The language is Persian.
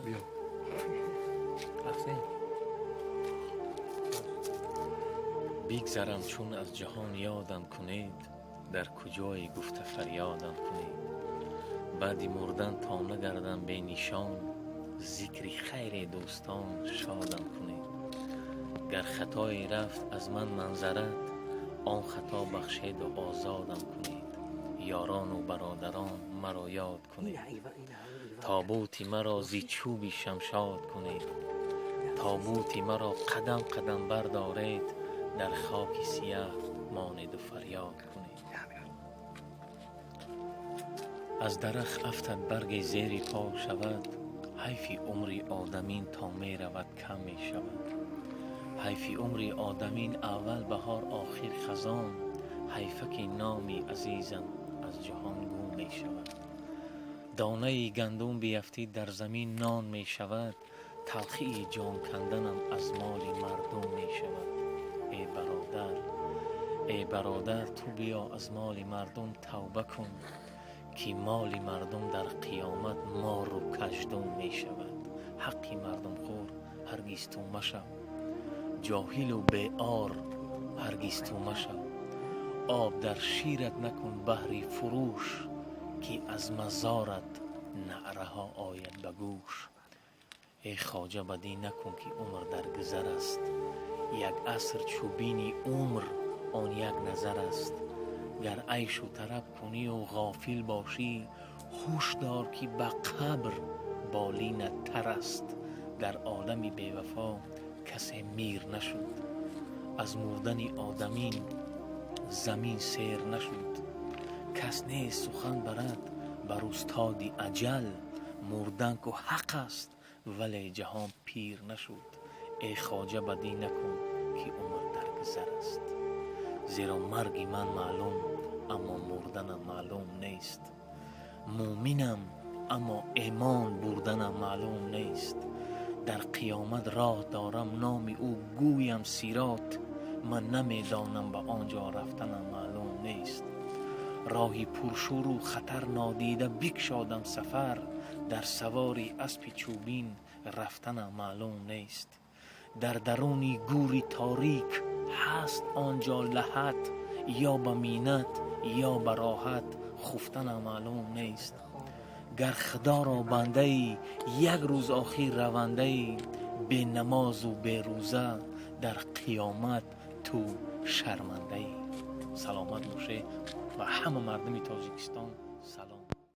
بیا بگذرم چون از جهان یادم کنید، در کجای گفته فریادم کنید. بعدی مردن تا نگردم به نشان، ذکری خیر دوستان شادم کنید. گر خطایی رفت از من منظرت، آن خطا بخشید و آزادم کنید. یاران و برادران مرا یاد کنید، تابوتی مرا زی چوبی شمشاد کنید. تابوتی مرا قدم قدم بردارید، در خاک سیاه مانید و فریاد کنید. از درخت افتد برگ زیری پا شود، حیفی عمری آدمین تا می رود کم می شود. حیفی عمری آدمین اول بهار آخر خزان، حیفکی نامی عزیزم از جهان گم می شود. دانه گندم بیفتید در زمین نان می شود، تلخی جان کندنم از مال مردم می شود. ای برادر تو بیا از مال مردم توبه کن، که مال مردم در قیامت مار و کژدم می شود. حقی مردم خور هرگز تو مشو، جاهل و بیار هرگز تو مشو. آب در شیرت نکن بحری فروش، که از مزارت نعره ها آید به گوش. ای خواجه بدی نکن که عمر در گذر است، یک عصر چوبینی عمر آن یک نظر است. گر عیش و طرب کنی و غافل باشی، هوش دار که به قبر بالینت تر است. در عالم بی وفا کسی میر نشد، از مردن آدمین زمین سیر نشد. کس نیست سخن برد بر استاد اجل، مردن که حق است ولی جهان پیر نشد. ای خواجه بدی نکن که عمر در گذر است، زیرا مرگ من معلوم اما مردنم معلوم نیست. مومنم اما ایمان بردنم معلوم نیست. در قیامت راه دارم نام او گویم سیرات، من نمیدانم به آنجا رفتنم معلوم نیست. راهی پرشور و خطر نادیده بگشادم سفر، در سواری اسب چوبین رفتنم معلوم نیست. در درونی گوری تاریک هست آنجا لحد، یا به مینت یا به راحت خفتنم معلوم نیست. گر خدا را بنده ای یک روز آخر رونده ای، به نماز و به روزه در قیامت تو شرمنده ای. سلامت باشه و همه مردم تاجیکستان سلام.